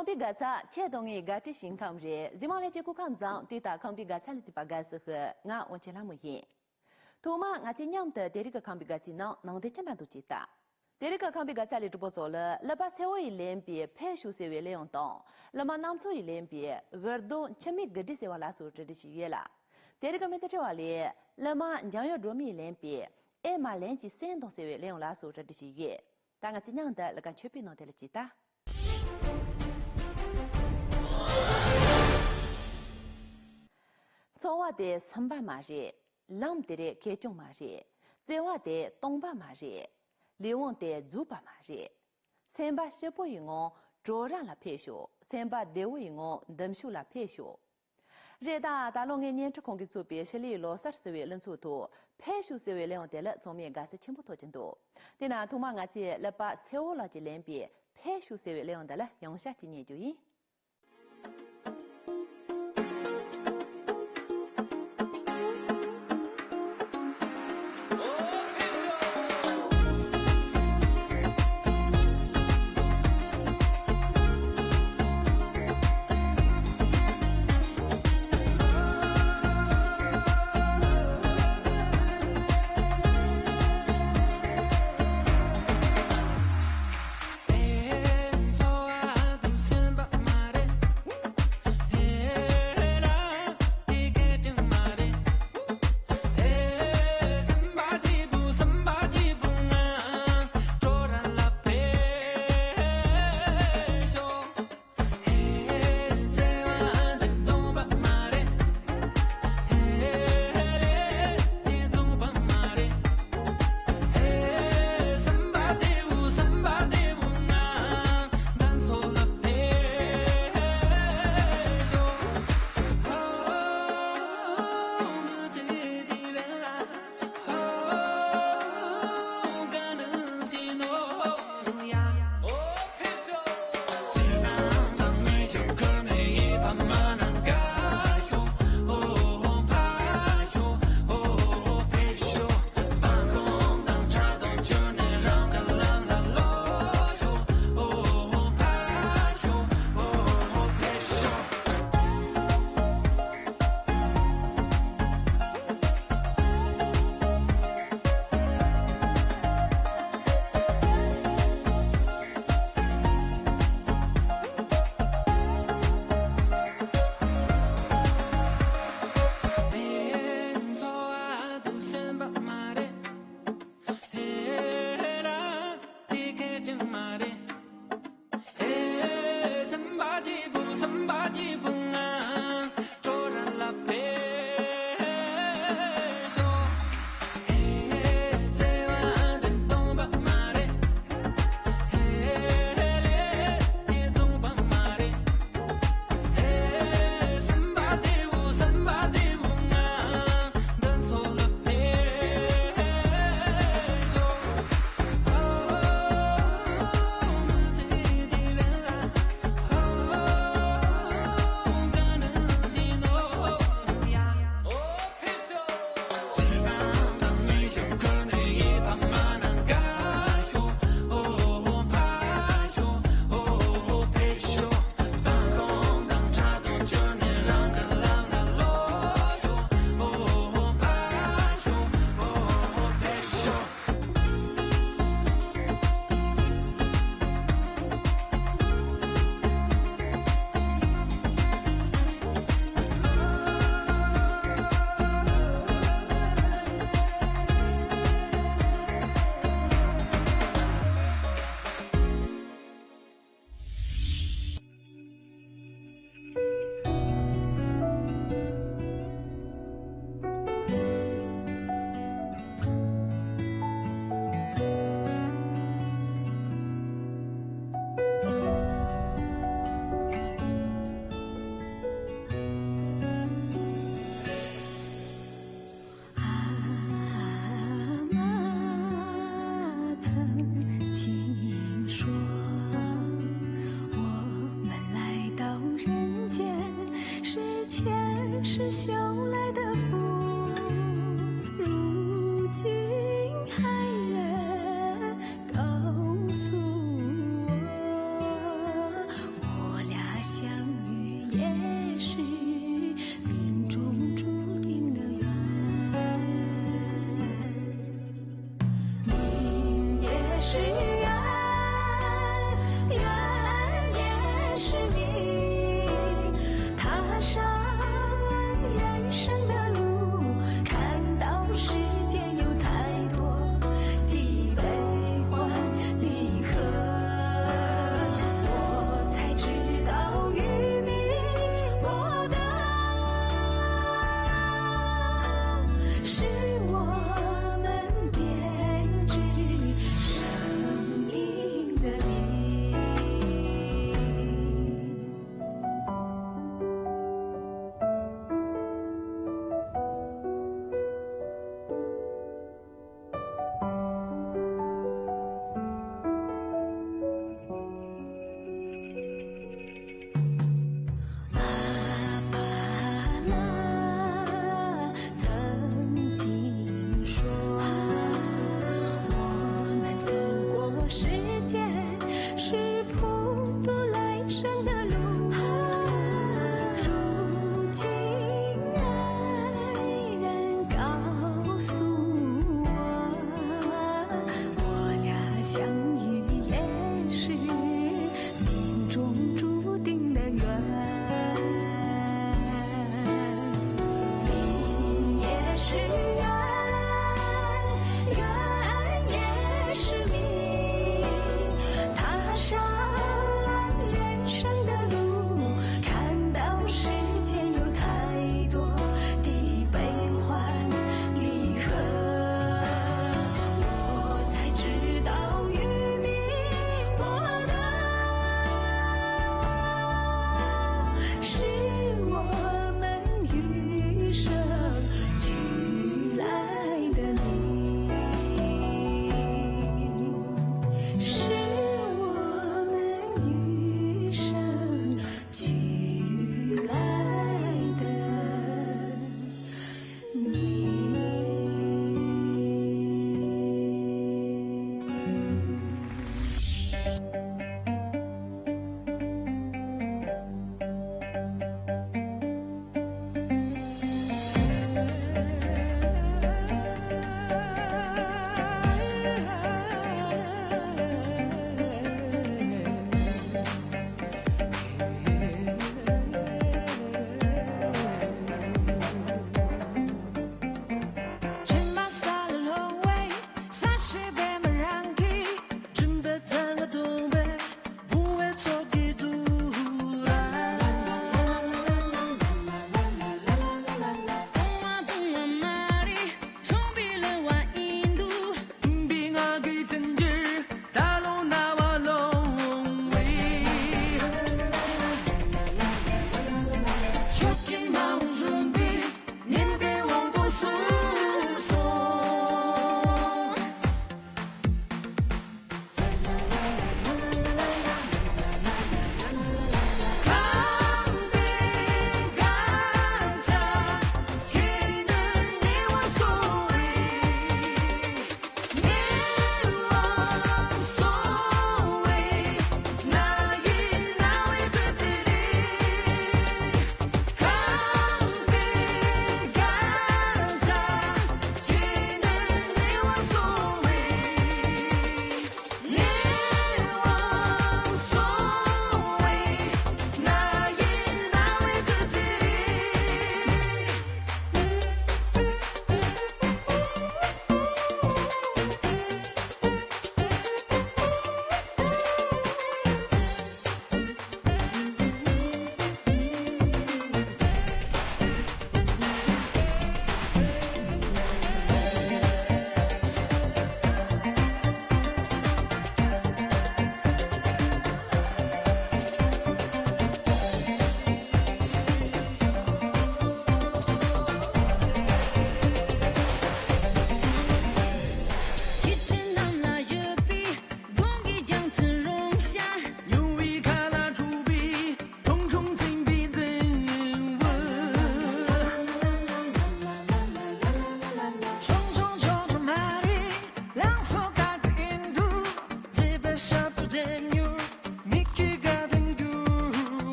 康比嘎查切东伊嘎只新康日，今晚来接顾康长，对打康比嘎查哩只巴嘎时候，我往前拉木言。托马我今年的第一个康比嘎只呢，能得真难都知道。第一个康比嘎查哩直播做了，了把社会联比配属社会利用当，了嘛南村联比耳朵前面个的社会拉素质的喜悦啦。第二个没得这话哩，了嘛将要罗米联比，哎嘛联起山东社会利用拉素质的喜悦，但我今年的那个区别能得了知道。早晚的三八马日，冷的开中马日，再晚的东八马日，六晚的左八马日，三八十八月我卓然了配修，三八六月我等修了配修。热大大陆年出空的组别是里罗40月人出头，配修社会两的了，从面个是全部脱进度。但那同嘛我这了把社会垃圾两边配修社会两的了，用下几年就赢。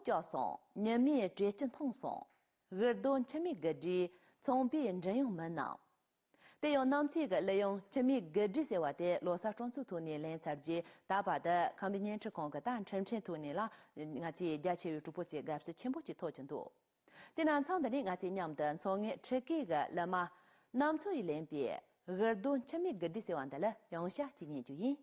叫送，人民追真通送，耳朵前面个的从边人用门脑。但用南这个利用前面个这些话的罗萨装出土年来设计，打把的抗病年吃光个单成成土年啦，俺这家去主播这个是全部去拖程度。但南昌的人俺这娘的从俺吃这个了嘛，南出一两边，耳朵前面个这些话的了，用下今年就赢。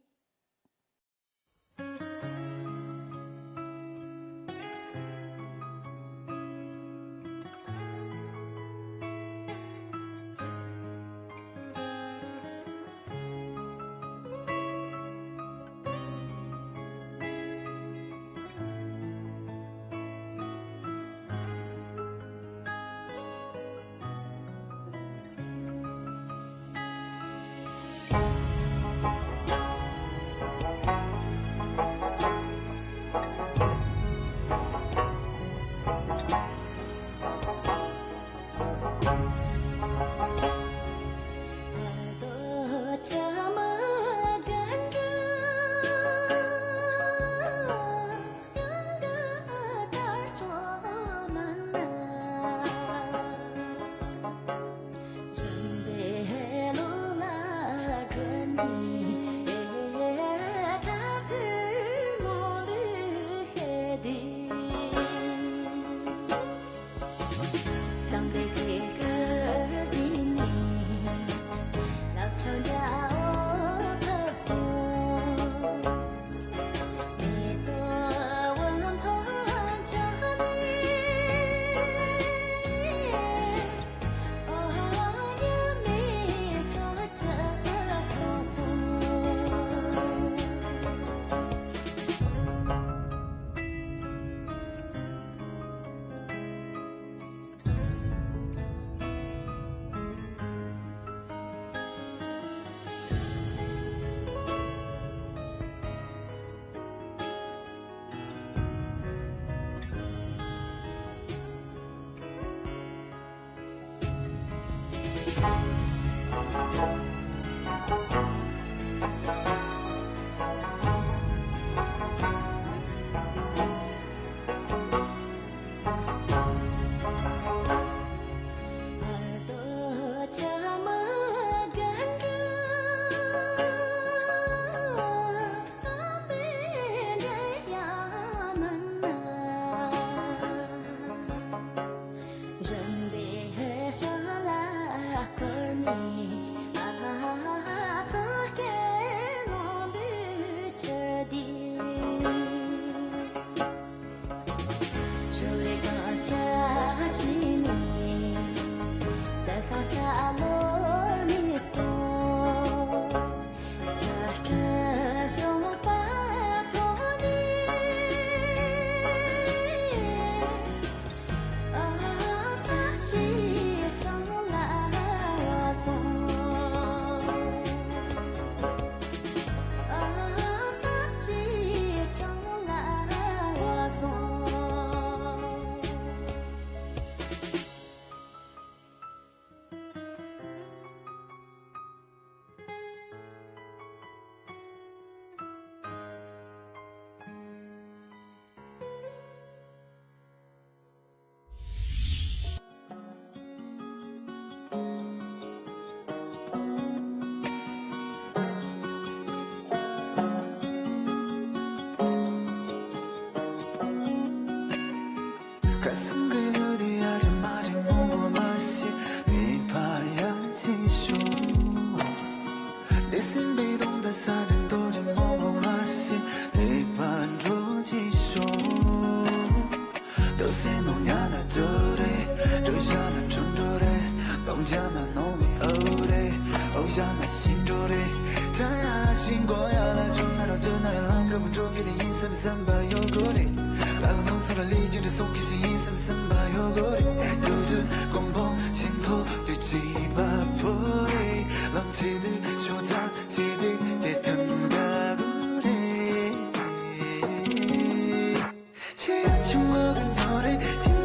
情我跟我的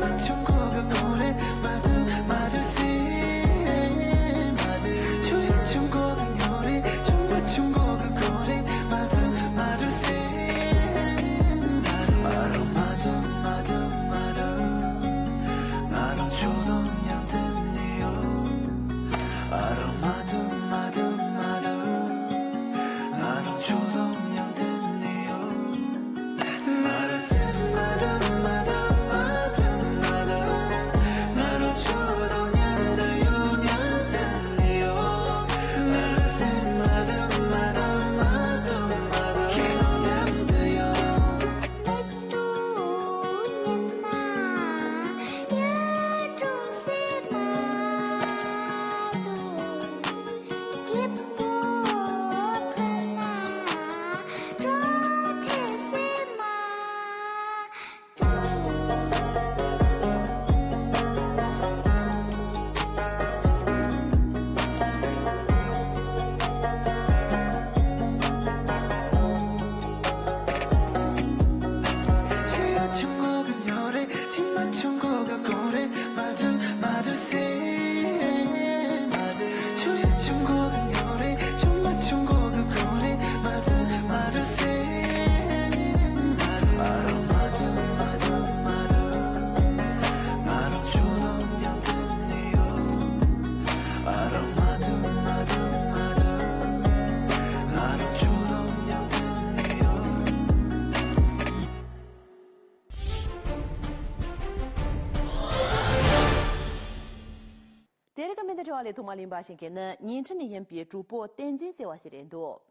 这个面的这里同马林巴星给呢，年轻的人比主播电竞些话些人多。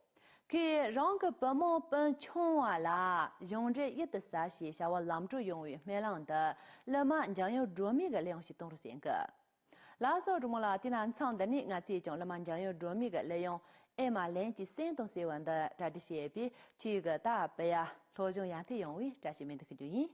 给让个白毛本穷啊啦，用着一的啥些，像我拦住用于买浪的，那么将有着米个粮食动作性个。拉手中么啦，第南仓的你，我自己讲了嘛，将有着米个利用，哎嘛，连起山东西湾的这的些比，去个大白呀，罗中央的用于这些面的可注意。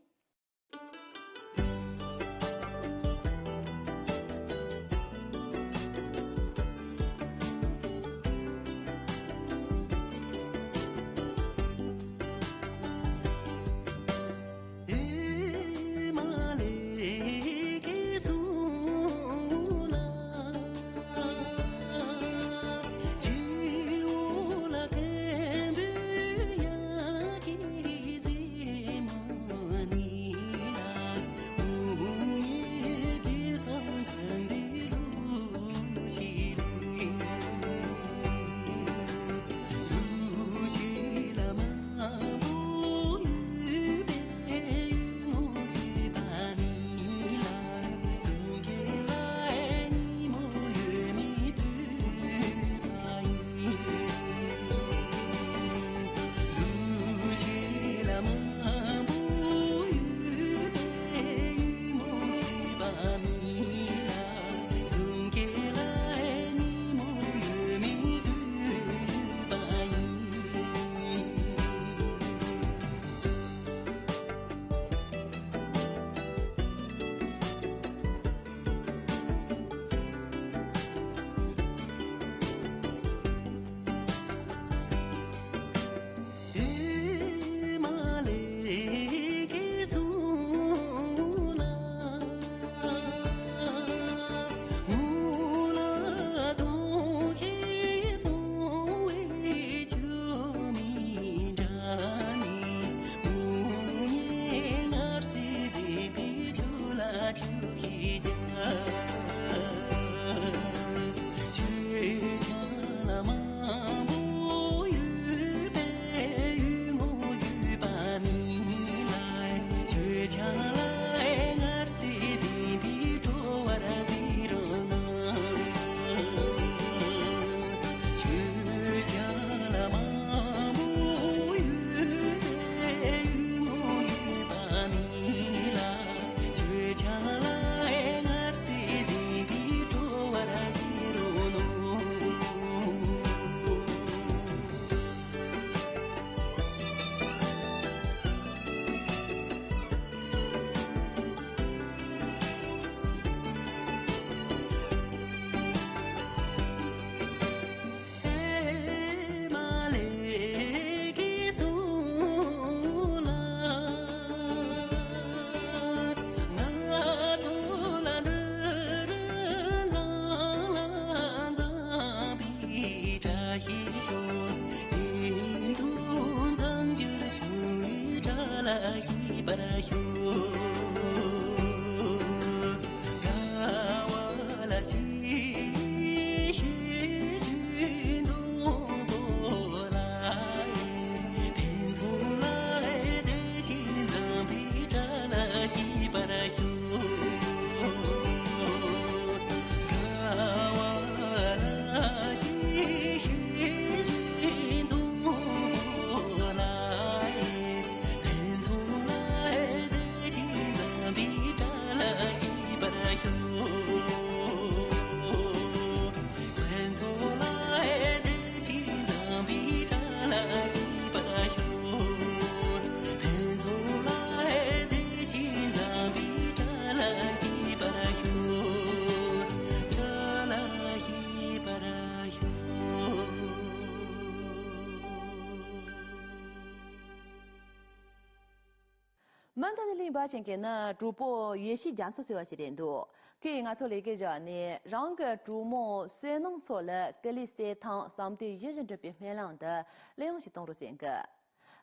曼达的另外先给呢，主播也是讲出说些点多，给俺做了一个叫呢，让个主播虽弄错了，给你3趟上对一人这边面浪的，利用是动作先个。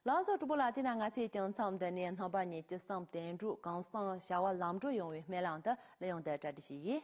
老早主播啦，今天俺才讲上的呢，他把你这上店主刚上下我拦住用于面浪的，利用的这的是。 。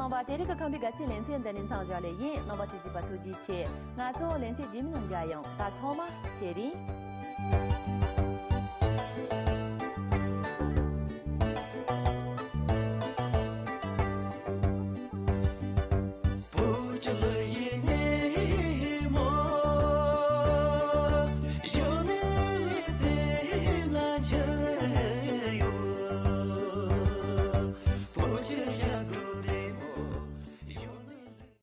넘바 데리가 컴비 같이 렌센 되는 상자래 예 넘바 지지바 투지체 나서 렌세 지민농자용 다 토마 제리